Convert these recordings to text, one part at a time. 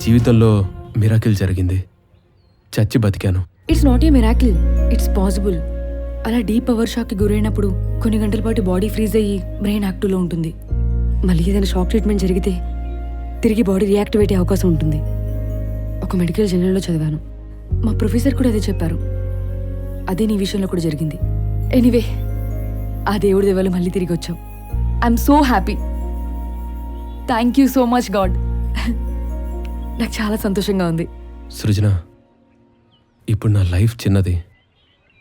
జీవితంలో మిరాకిల్ జరిగింది. చచ్చి బతికాను. It's not a miracle, it's possible. అలా డీప్ పవర్ షాక్కి గురైనప్పుడు కొన్ని గంటల పాటు బాడీ ఫ్రీజ్ అయ్యి బ్రెయిన్ యాక్టివ్లో ఉంటుంది. మళ్ళీ ఏదైనా షాక్ ట్రీట్మెంట్ జరిగితే తిరిగి బాడీ రియాక్టివేట్ అయ్యే అవకాశం ఉంటుంది. ఒక మెడికల్ జర్నల్లో చదివాను. మా ప్రొఫెసర్ కూడా అదే చెప్పారు. అదే నీ విషయంలో కూడా జరిగింది. ఎనీవే, ఆ దేవుడి దేవాలు మళ్ళీ తిరిగి వచ్చావు. I'm so happy. Thank you so much God. నాకు చాలా సంతోషంగా ఉంది. సృజన, ఇప్పుడు నా లైఫ్ చిన్నది,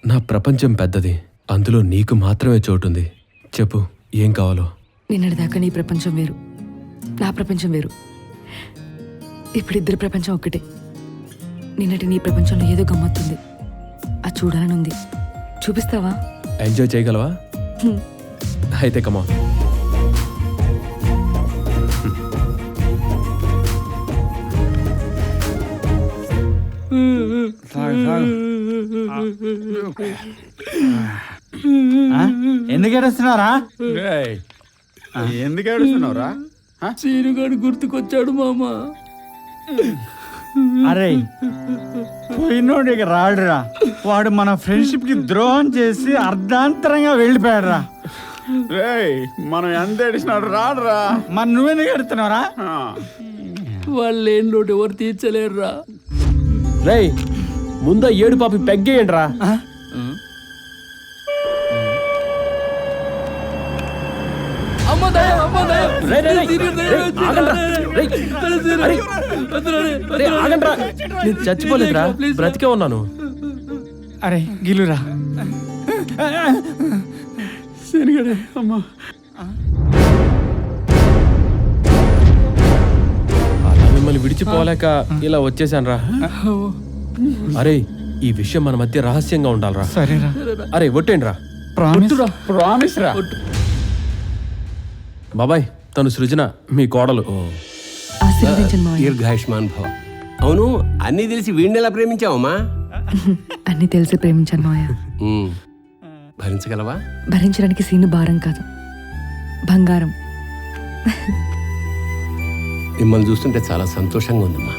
నా ప్రపంచం పెద్దది. అందులో నీకు మాత్రమే చోటుంది. చెప్పు, ఏం కావాలో. నిన్నటిదాకా నీ ప్రపంచం వేరు, నా ప్రపంచం వేరు. ఇప్పుడు ఇద్దరి ప్రపంచం ఒక్కటే. నిన్నటి నీ ప్రపంచంలో ఏదో గమ్మత్తుంది, అది చూడాలని ఉంది. చూపిస్తావా? ఎంజాయ్ చేయగలవా? అయితే కమా. ఎందుకు ఏడుస్తున్నారా? ఎందుకు ఏడుస్తున్నావురా? సీనుగాడు గుర్తుకొచ్చాడు మామ. అరే, పోయినోడు ఇక రాడురా. వాడు మన ఫ్రెండ్షిప్ కి ద్రోహం చేసి అర్ధాంతరంగా వెళ్ళిపోయాడురా. మనం ఎంత ఏడిచినాడు రాడురా. మరి నువ్వెందుకు ఏడుతున్నావురా? వాళ్ళు ఏం లోటు ఎవరు తీర్చలేరురా. రేయ్, ముందా ఏడు పాపి పెగ్గేయండి రా. నేను చచ్చిపోలేదురా, బ్రతికే ఉన్నాను. అరే గిలురా. శనిగడే అమ్మా. అలా మిమ్మల్ని విడిచిపోలేక ఇలా వచ్చేసాను రా. అరే, ఈ విషయం మన మధ్య రహస్యంగా ఉండాలరా. సరేరా. అరే ఒట్టేండి రా. ప్రామిస్ రా. బాబాయ్, తను సృజన, మీ కోడలు. ఆశీర్వదించండి మావయ్య. దీర్ఘాయుష్మాన్ భవ. అవును, అన్నీ తెలిసి వీడిని ఎలా ప్రేమించావమ్మా? అన్నీ తెలిసి ప్రేమించాను మావయ్య. భరించగలవా? భరించడానికి సీను భారం కాదు, బంగారం. మిమ్మల్ని చూస్తుంటే చాలా సంతోషంగా ఉందమ్మా.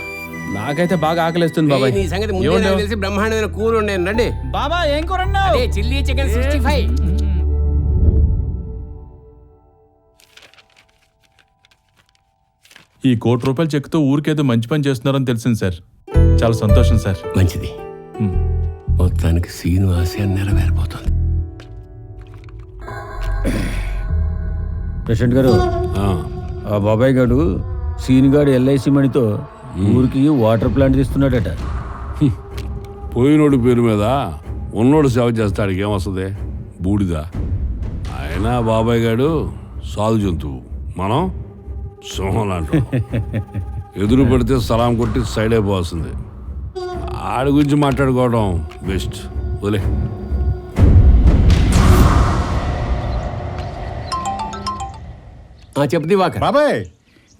నాకైతే బాగా ఆకలిస్తుంది బాబాయ్. నీ సంగతి ముందే నాకు తెలిసి బ్రహ్మాండమైన కూర ఉండేను. రండి. బాబా, ఏం కూరన్నావు? అదే చిల్లీ చికెన్ 65. ఈ ₹1 చెక్తో ఊరికేదో మంచి పని చేస్తున్నారని తెలిసింది సార్. చాలా సంతోషం సార్. మంచిది. మొత్తానికి సీను ఆశయం నెరవేరిపోతుంది. ప్రెసిడెంట్ గారు, ఆ బాబాయ్ గారు సీనిగాడు ఎల్ఐసి మణితో ఊరికి వాటర్ ప్లాంట్ తీస్తున్నాడట. పోయినోడి పేరు మీద ఉన్నోడు సేవ చేస్తాడు, ఏమొస్తుంది? బూడిద. అయినా బాబాయ్ గారు సాధు జంతువు, మనం సింహం లాంటి. ఎదురు పడితే సలాం కొట్టి సైడ్ అయిపోవాల్సింది. ఆడి గురించి మాట్లాడుకోవడం బెస్ట్. వదిలే. చెప్ది వాక. బాబాయ్,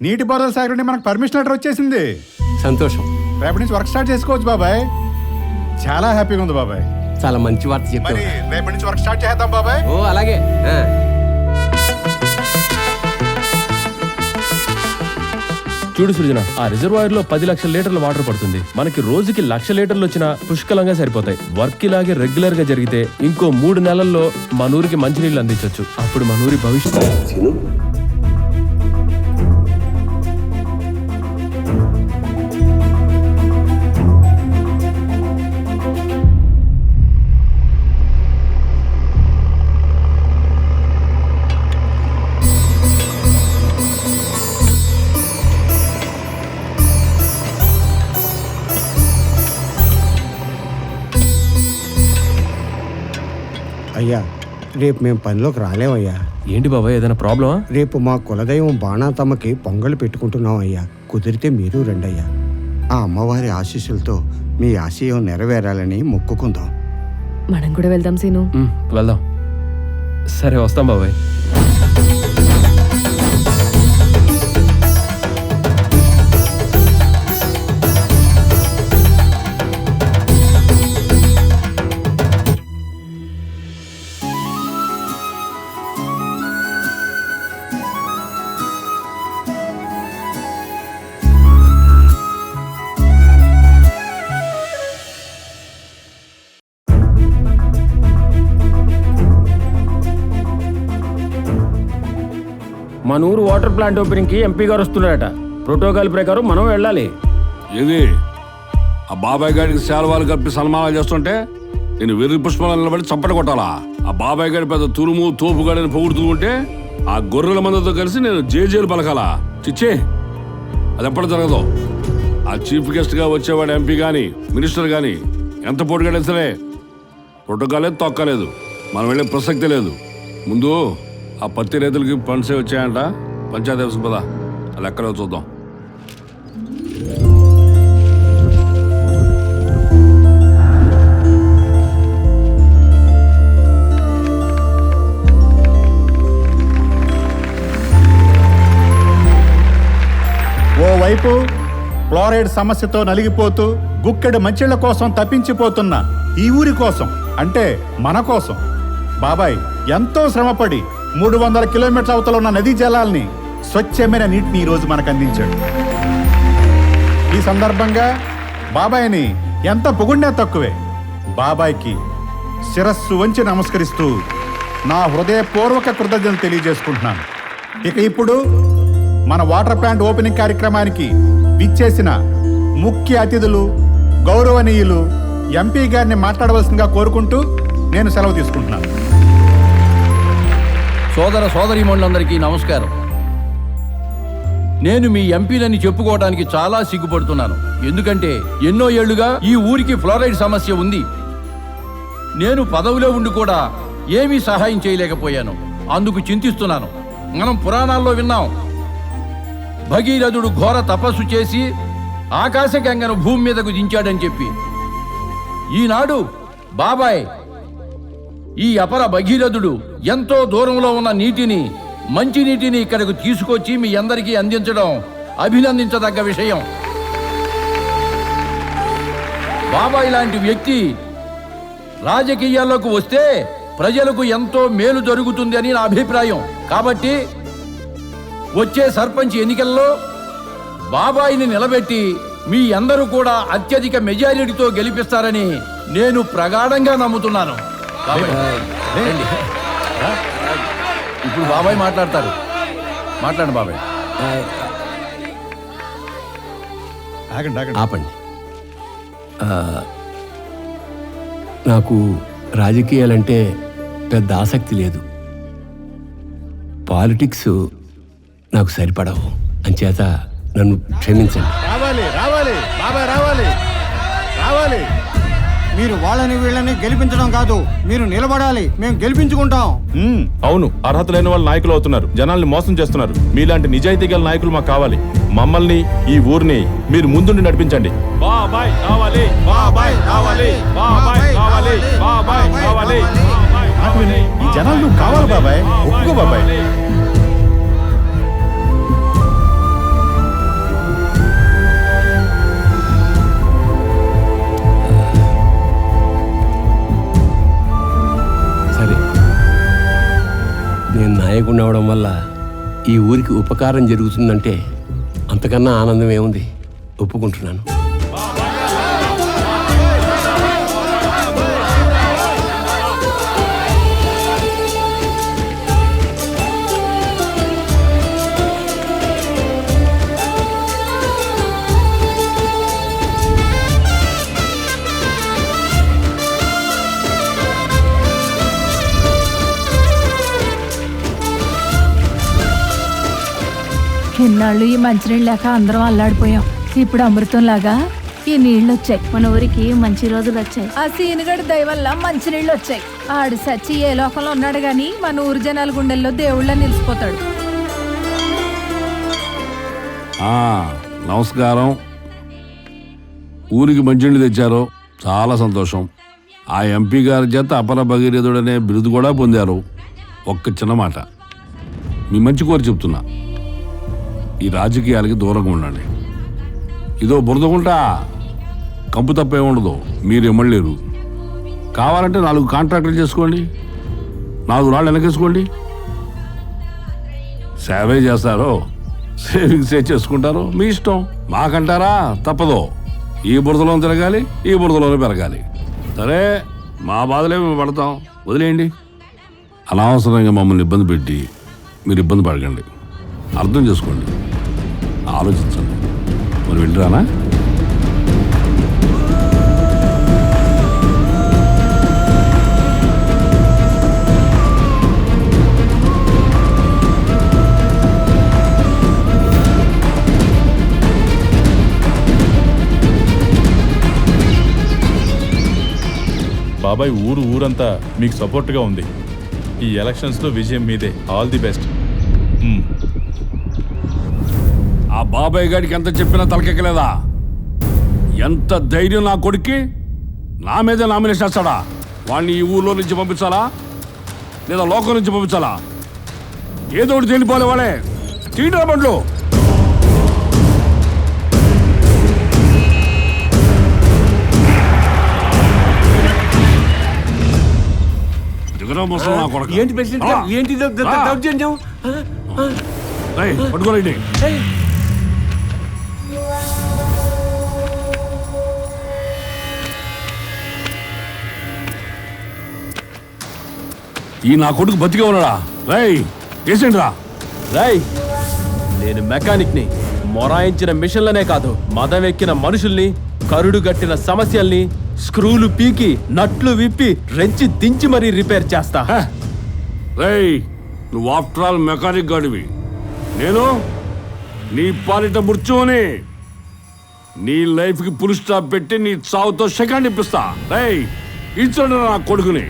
నీటిపారుదల శాఖ నుండి మనకు పర్మిషన్ లెటర్ వచ్చేసింది. సంతోషం. రేపటి నుంచి వర్క్ స్టార్ట్ చేసుకోవచ్చు బాబాయ్. చాలా హ్యాపీగా ఉంది బాబాయ్. చాలా మంచి వార్త చెప్పావు. రేపటి నుంచి వర్క్ స్టార్ట్ చేద్దాం బాబాయ్. ఓ అలాగే. చూడు సృజన, ఆ రిజర్వాయర్ లో 10 లక్షల లీటర్ల వాటర్ పడుతుంది. మనకి రోజుకి 1,00,000 లీటర్లు వచ్చినా పుష్కలంగా సరిపోతాయి. వర్క్ ఇలాగే రెగ్యులర్ గా జరిగితే ఇంకో 3 నెలల్లో మన ఊరికి మంచినీళ్ళు అందించవచ్చు. అప్పుడు మన ఊరి భవిష్యత్తు. అయ్యా, రేపు మేము పనిలోకి రాలేమయ్యా. ఏంటి బాబాయ్, ఏదైనా ప్రాబ్లమా? రేపు మా కులదైవం బాణాతమ్మకి పొంగలు పెట్టుకుంటున్నాం అయ్యా. కుదిరితే మీరు రండయ్యా. ఆ అమ్మవారి ఆశీస్సులతో మీ ఆశయం నెరవేరాలని మొక్కుకుందాం. మనం కూడా వెళ్దాం సీను. వెళ్దాం. సరే, వస్తాం బాబాయ్. మన ఊరు వాటర్ ప్లాంట్ ఓపెనింగ్కి ఎంపీ గారు వస్తున్నారట. ప్రోటోకాల్ ప్రకారం మనం వెళ్ళాలి. ఏది ఆ బాబాయ్ గారికి శాలువాలు కప్పి సన్మానాలు చేస్తుంటే నేను వెర్రి పుష్పాలు నిలబడి చప్పట కొట్టాలా? ఆ బాబాయ్ గారి పెద్ద తురుము తోపుగాడని పొగుడుతూ ఉంటే ఆ గొర్రెల మందతో కలిసి నేను జేజేలు పలకాలా? చిచ్చే, అది ఎప్పుడు జరగదు. ఆ చీఫ్ గెస్ట్ గా వచ్చేవాడు ఎంపీ గాని మినిస్టర్ గాని ఎంత పోటీగాడైనా సరే ప్రోటోకాలే తొక్కలేదు, మనం వెళ్ళే ప్రసక్తి లేదు. ముందు ఆ పత్తి రైతులకి ఫండ్సే వచ్చాయంట, పంచాయతీ ఆఫీస్కి పదా, అది ఎక్కడో చూద్దాం. ఓవైపు క్లోరైడ్ సమస్యతో నలిగిపోతూ గుక్కెడు మంచిళ్ల కోసం తప్పించిపోతున్న ఈ ఊరి కోసం, అంటే మన కోసం బాబాయ్ ఎంతో శ్రమపడి 300 కిలోమీటర్ల అవతల ఉన్న నదీ జలాల్ని, స్వచ్ఛమైన నీటిని ఈరోజు మనకు అందించాడు. ఈ సందర్భంగా బాబాయ్ని ఎంత పొగుడినా తక్కువే. బాబాయ్కి శిరస్సు వంచి నమస్కరిస్తూ నా హృదయపూర్వక కృతజ్ఞతలు తెలియజేసుకుంటున్నాను. ఇక ఇప్పుడు మన వాటర్ ప్లాంట్ ఓపెనింగ్ కార్యక్రమానికి విచ్చేసిన ముఖ్య అతిథులు, గౌరవనీయులు ఎంపీ గారిని మాట్లాడవలసిందిగా కోరుకుంటూ నేను సెలవు తీసుకుంటున్నాను. సోదర సోదరీమణులందరికీ నమస్కారం. నేను మీ ఎంపీలని చెప్పుకోవడానికి చాలా సిగ్గుపడుతున్నాను. ఎందుకంటే ఎన్నో ఏళ్లుగా ఈ ఊరికి ఫ్లోరైడ్ సమస్య ఉంది. నేను పదవిలో ఉండి కూడా ఏమీ సహాయం చేయలేకపోయాను. అందుకు చింతిస్తున్నాను. మనం పురాణాల్లో విన్నాం, భగీరథుడు ఘోర తపస్సు చేసి ఆకాశగంగను భూమి మీదకు దించాడని చెప్పి. ఈనాడు బాబాయ్ ఈ అపర భగీరథుడు ఎంతో దూరంలో ఉన్న నీటిని, మంచి నీటిని ఇక్కడకు తీసుకొచ్చి మీ అందరికీ అందించడం అభినందించదగ్గ విషయం. బాబాయ్ లాంటి వ్యక్తి రాజకీయాల్లోకి వస్తే ప్రజలకు ఎంతో మేలు జరుగుతుంది అని నా అభిప్రాయం. కాబట్టి వచ్చే సర్పంచ్ ఎన్నికల్లో బాబాయిని నిలబెట్టి మీ అందరూ కూడా అత్యధిక మెజారిటీతో గెలిపిస్తారని నేను ప్రగాఢంగా నమ్ముతున్నాను. రండి. ఇప్పుడు బాబాయ్ మాట్లాడతారు. మాట్లాడు బాబాయ్. ఆపండి. నాకు రాజకీయాలంటే పెద్ద ఆసక్తి లేదు. పాలిటిక్స్ నాకు సరిపడవు. అంచేత నన్ను క్షమించండి. రావాలి రావాలి బాబాయ్ రావాలి రావాలి. మీరు వాళ్ళని వీళ్ళని గెలిపించడం కాదు, మీరు నిలబడాలి. మేము గెలిపించుకుంటాం. అవును, అర్హత లేని వాళ్ళు నాయకులు అవుతున్నారు, జనాల్ని మోసం చేస్తున్నారు. మీలాంటి నిజాయితీ గల నాయకులు మాకు కావాలి. మమ్మల్ని, ఈ ఊరిని మీరు ముందుండి నడిపించండి. బాబాయ్ కావాలి, బాబాయ్ కావాలి, బాబాయ్ కావాలి, బాబాయ్ కావాలి. ఈ జనాలు నువ్వు కావాలి బాబాయ్, ఒప్పుకో బాబాయ్. సరే, నేను నాయకుడిని అవడం వల్ల ఈ ఊరికి ఉపకారం జరుగుతుందంటే అంతకన్నా ఆనందం ఏముంది? ఒప్పుకుంటున్నాను. ఇన్నాళ్ళు ఈ మంచినీళ్ళు లేక అందరం అల్లాడిపోయాం. ఇప్పుడు అమృతం లాగా ఈ నీళ్లు వచ్చాయి. మన ఊరికి మంచి రోజులు వచ్చాయి. ఆ సీనుగడి దయ వల్ల మంచినీళ్ళు వచ్చాయి. ఆడు సచ్చి ఏ లోకంలో ఉన్నాడు గాని మన ఊరు జనాల గుండెల్లో దేవుళ్ళ నిలిచిపోతాడు. నమస్కారం. ఊరికి మంచినీళ్ళు తెచ్చారు, చాలా సంతోషం. ఆ ఎంపీ గారి చేత అపర భగీరథుడనే బిరుదు కూడా పొందారు. ఒక్క చిన్న మాట మీ మంచి కోరి చెప్తున్నా, ఈ రాజకీయాలకి దూరంగా ఉండండి. ఇదో బురదగుంటా, కంపు తప్ప ఏముండదు. మీరు ఇమ్మలేరు. కావాలంటే 4 కాంట్రాక్టులు చేసుకోండి, 4 రాళ్ళు వెనకేసుకోండి. సేవే చేస్తారో సేవింగ్సే చేసుకుంటారో మీ ఇష్టం. మాకంటారా తప్పదు. ఈ బురదలో తిరగాలి, ఈ బురదలోనే పెరగాలి. సరే, మా బాధలే మేము పడతాం, వదిలేయండి. అనవసరంగా మమ్మల్ని ఇబ్బంది పెట్టి మీరు ఇబ్బంది పడకండి. అర్థం చేసుకోండి, ఆలోచించండి. మరి వెళ్ళరానా? బాబాయ్ ఊరంతా మీకు సపోర్ట్గా ఉంది. ఈ ఎలక్షన్స్లో విజయం మీదే. All the best. ఆ బాబాయ్ గారికి ఎంత చెప్పినా తలకెక్కలేదా? ఎంత ధైర్యం నా కొడుక్కి! నా మీదే నామినేషన్ వేస్తాడా? వాడిని ఈ ఊర్లో నుంచి పంపించాలా లేదా లోకం నుంచి పంపించాలా? ఏదో ఒకటి తెలిపోలే వాడే. తీయరా బండ్లు. ఏంటి ప్రెసిడెంట్ గారు? ఏంటి దౌర్జన్యం? పట్టుకోలేండి. ఈ నా కొడుకు బతికే ఉన్నాడా? రై చేసేయండి రా. రై, నేను మెకానిక్ని. మొరాయించిన మిషన్లనే కాదు, మదం ఎక్కిన మనుషుల్ని, కరుడు గట్టిన సమస్యల్ని స్క్రూలు పీకి నట్లు విప్పి రెంచి దించి మరీ రిపేర్ చేస్తా. రై, నువ్వు ఆఫ్టర్ ఆల్ మెకానిక్ గాడివి. నేను నీ పాలిట ముర్చోని నీ లైఫ్కి పుల్ స్టాప్ పెట్టి నీ చావుతో సెకండ్ ఇప్పిస్తా. రై, ఇచ్చండి నా కొడుకుని.